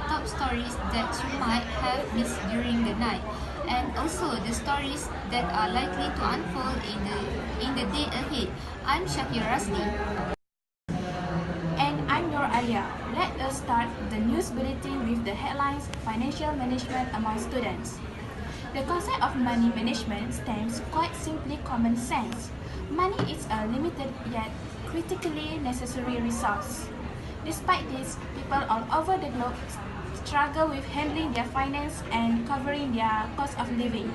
top stories that you might have missed during the night, and also the stories that are likely to unfold in the day ahead. I'm Shakir Rasli. And I'm Nur Alia. Let us start the news bulletin with the headlines Financial Management among students. The concept of money management stems quite simply common sense. Money is a limited yet critically necessary resource. Despite this, people all over the globe struggle with handling their finance and covering their cost of living.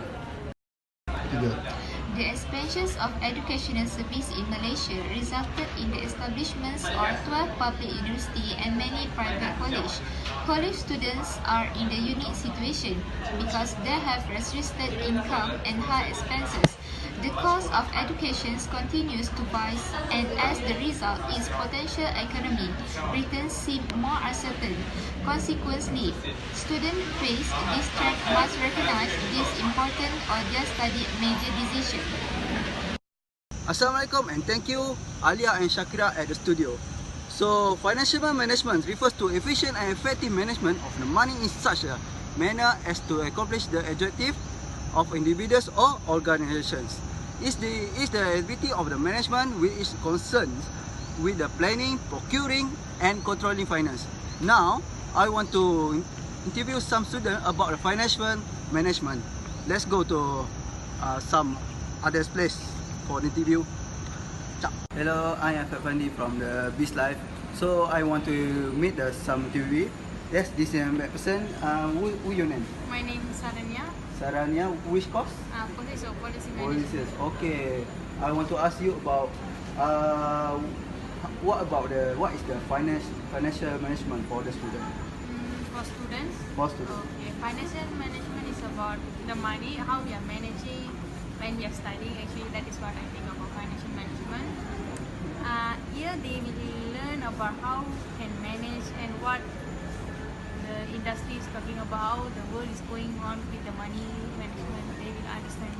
The expansion of educational service in Malaysia resulted in the establishments of 12 public universities and many private colleges. College students are in a unique situation because they have restricted income and high expenses. The cost of education continues to rise, and as the result, its potential economic returns seem more uncertain. Consequently, students face distress must recognize this important or their study major decision. Assalamualaikum and thank you Alia and Shakira at the studio. So financial management refers to efficient and effective management of the money in such a manner as to accomplish the objective of individuals or organizations. It's the activity of the management which is concerned with the planning, procuring and controlling finance. Now, I want to interview some students about the financial management. Let's go to some other place for the interview. Hello, I am Fandi from the Biz Life. So I want to meet some interview. Yes, this is a person. Who your name? My name is Saranya. Saranya, which course? Policy management. Policies. Okay. I want to ask you about what is the financial management for the student? For students. For students. Okay. Financial management is about the money, how we are managing when we are studying. Actually, that is what I think about financial management. Here they will learn about how can manage and what the industry is talking about, the world is going on with the money management. They will understand.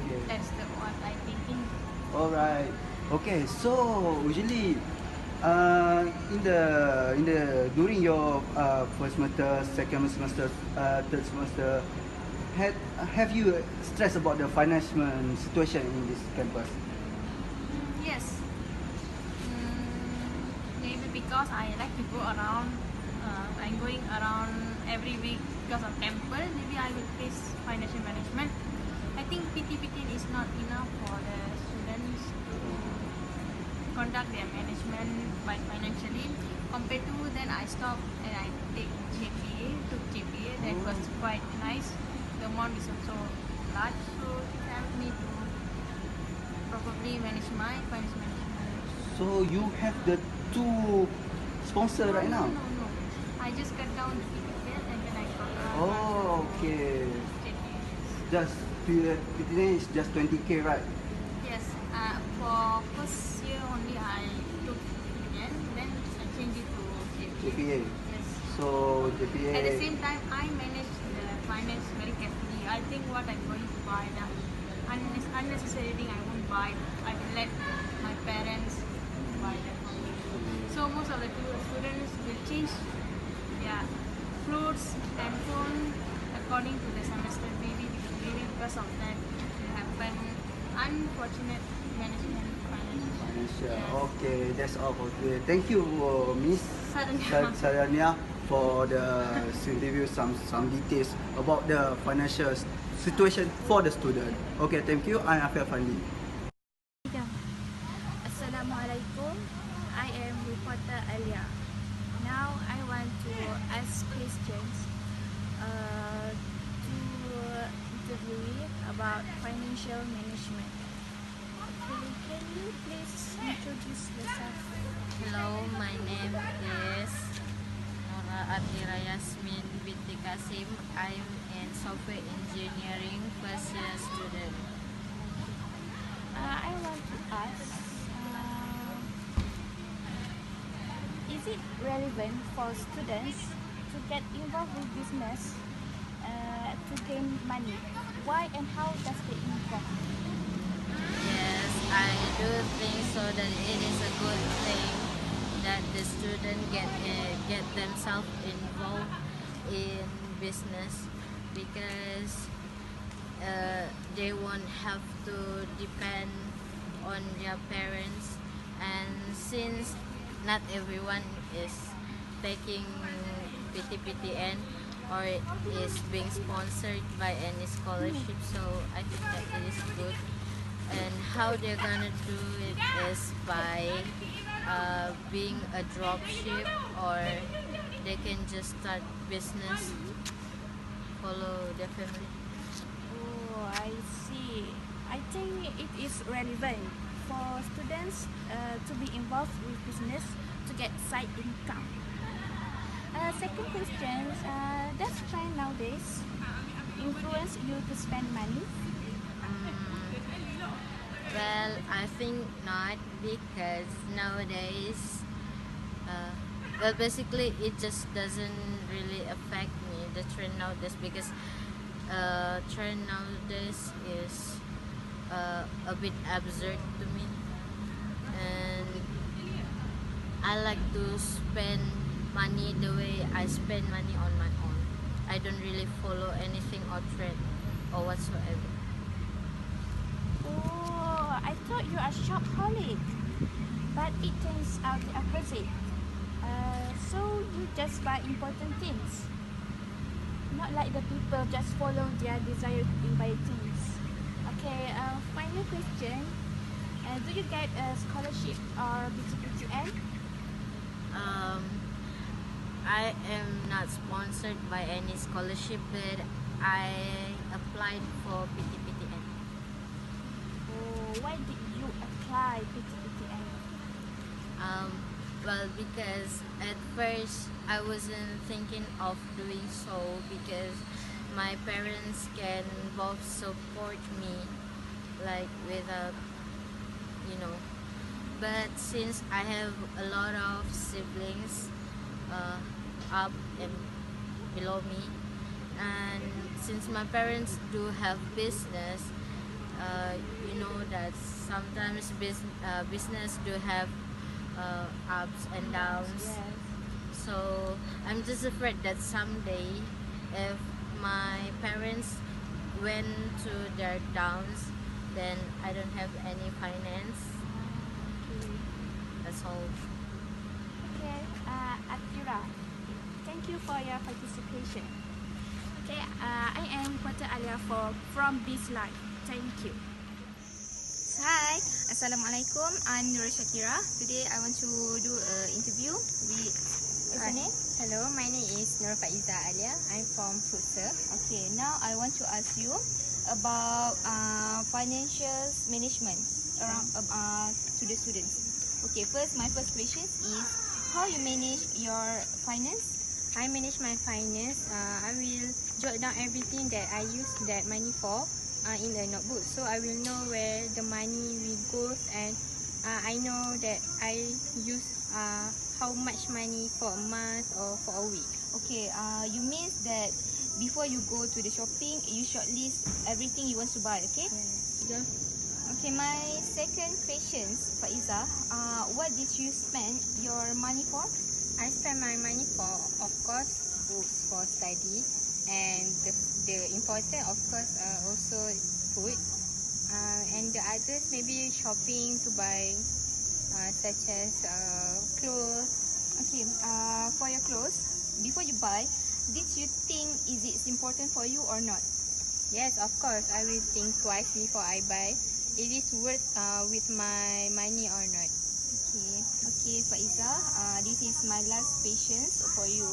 Okay. That's what I'm thinking. Alright. Okay. So usually, in the during your first semester, second semester, third semester, have you stressed about the financial situation in this campus? Yes. Maybe because I like to go around. I'm going around every week because of temple. Maybe I will face financial management. I think PT is not enough for the students to conduct their management by financially. Compared to then I stop and I take JPA. Took JPA. That was quite nice. The amount is also large, so it helped me to probably manage my financial management. So you have the two sponsor right now? No. I just cut down the PTN and then I got Oh, okay. JPA. Just PTN is just 20k, right? Yes, for first year only I took PTN, then I changed it to JPA. JPA. Yes. So JPA. At the same time, I manage the finance very carefully. I think what I'm going to buy, the unnecessary thing I won't buy. I will let my parents buy that for me. So most of the students will change their clothes and phone according to the semester. Maybe because of that it will happen. Unfortunate management financial. Yes. Okay, that's all for today. Thank you, Miss Saranya. Saranya, for the interview some details about the financial situation for the student. Okay, thank you. I am Afia Fandi. Assalamualaikum. I am reporter Alia. Now I want to ask questions to interviewee about financial management. Okay, can you please introduce yourself? Hello, my name is Nora Ardira Yasmin binti Kasim. I'm in software engineering first year student. I want to ask, is it relevant for students to get involved with business to gain money? Why and how does they involve? Yes, I do think so that it is a good thing that the student get themselves involved business because they won't have to depend on their parents, and since not everyone is taking PTPTN or is being sponsored by any scholarship, so I think that it is good. And how they're gonna do it is by being a dropship, or they can just start business, follow their family. Oh, I see. I think it is relevant for students to be involved with business to get side income. Second question, does trend nowadays influence you to spend money? Well, I think not, because nowadays, well, basically it just doesn't really affect me, the trend nowadays, because trend nowadays is a bit absurd to me, and I like to spend money the way I spend money on my own. I don't really follow anything or trend or whatsoever. Oh, I thought you are shopaholic, but it turns out the opposite. So you just buy important things, not like the people just follow their desire to buy things. Okay, final question. Do you get a scholarship or BTPTN? I am not sponsored by any scholarship, but I applied for PTPTN. Oh, why did you apply BTPTN? Well, because at first I wasn't thinking of doing so, because my parents can both support me, like without, you know. But since I have a lot of siblings up and below me, and since my parents do have business, you know that sometimes business do have ups and downs. Yes. So I'm just afraid that someday, if my parents went to their downs, then I don't have any finance. Okay. That's all. Okay, Atira, thank you for your participation. Okay, I am Reporter Alia from Biz Life. Thank you. Hi, Assalamualaikum. I'm Nur Shakira. Today I want to do an interview with. What's your name? Hello, my name is Nur Faiza Alia. I'm from Futsal. Okay, now I want to ask you about financial management around to the students. Okay, my first question is how you manage your finance. I manage my finance. I will jot down everything that I use that money for in a notebook. So I will know where the money will go, and I know that I use how much money for a month or for a week. Okay, you mean that before you go to the shopping, you shortlist everything you want to buy, okay? Yeah. Okay, my second question, Faiza, what did you spend your money for? I spend my money for, of course, books for study, and the important, of course, also food, and the others maybe shopping to buy, such as clothes. Okay, for your clothes, before you buy, did you think is it important for you or not? Yes, of course, I will think twice before I buy. It is worth with my money or not. Okay, Faiza, this is my last question for you.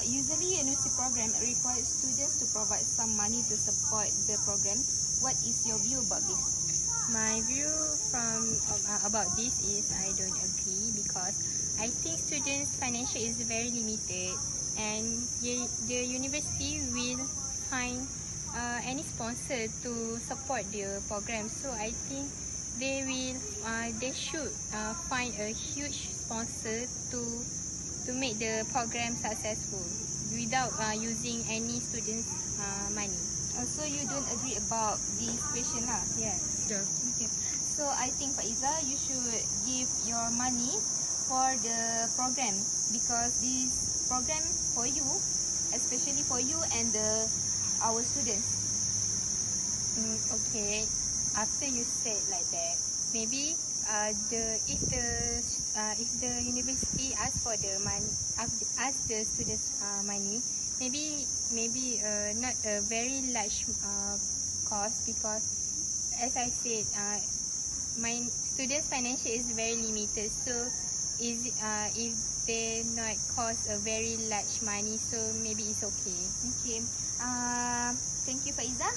Usually, a university program requires students to provide some money to support the program. What is your view about this? My view from about this is I don't agree, because I think students' financial is very limited, and the university will find any sponsor to support the program. So I think they should find a huge sponsor to make the program successful without using any students' money. So you don't agree about this question lah? Yeah. Okay. So I think Faiza, you should give your money for the program, because this program for you especially for you and our students. Okay, after you said like that, maybe if the university ask for the money, ask the students money, maybe not a very large cost, because as I said, my students' financial is very limited. So if they not cost a very large money, so maybe it's okay. Okay. Thank you, Faiza.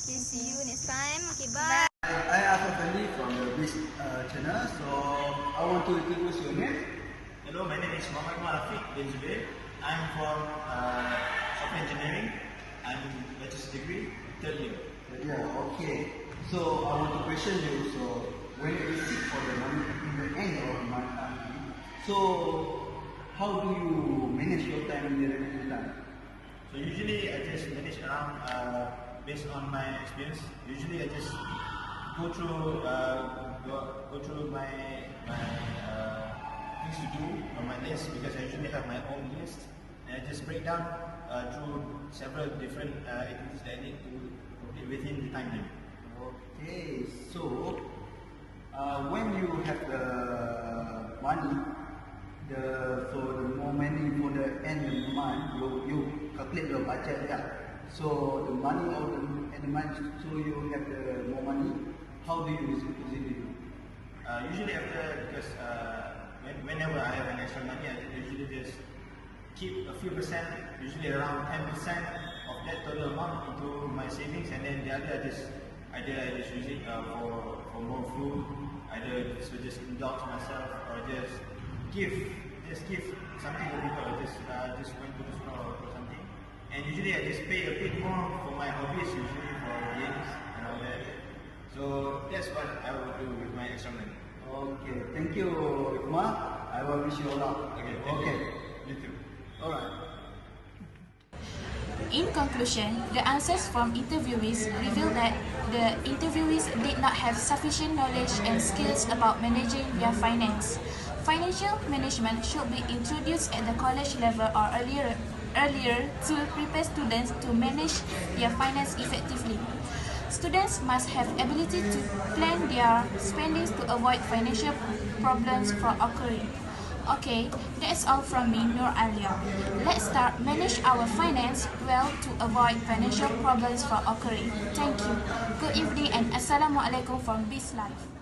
Okay, see you next time. Okay, bye. I am Fendi from the BIS channel. So I want to introduce your name. Hello, my name is Muhammad Rafiq bin Zubair. I'm from software engineering. I'm bachelor's degree, third year. Yeah, okay. So I want to question you. So when you seek for the money in the end of the month, so how do you manage your time in the remaining time? So usually I just manage around based on my experience. Usually I just go through my things to do on my list, because I usually have my own list, and I just break down through several different activities that I need to complete within the time limit. Okay, so when you have the money, for the more money for the end of the month, you calculate your budget, yeah. So the money of the end of the month, so you have the more money. How do you use it? Usually after, because whenever I have an extra money, I usually just keep a few percent, usually around 10% of that total amount into my savings, and then the other either I just use it for more food, either just indulge myself, or just give something to people, or just went to the store or something. And usually I just pay a bit more for my hobbies, usually for games and all that. So that's what I will do with my extra money. Okay, thank you, Ikma. I will wish you a lot. Okay. You too. Alright. In conclusion, the answers from interviewees reveal that the interviewees did not have sufficient knowledge and skills about managing their finance. Financial management should be introduced at the college level or earlier to prepare students to manage their finance effectively. Students must have ability to plan their spendings to avoid financial problems from occurring. Okay, that's all from me, Nur Alia. Let's start manage our finance well to avoid financial problems from occurring. Thank you. Good evening and Assalamualaikum from BIS Live.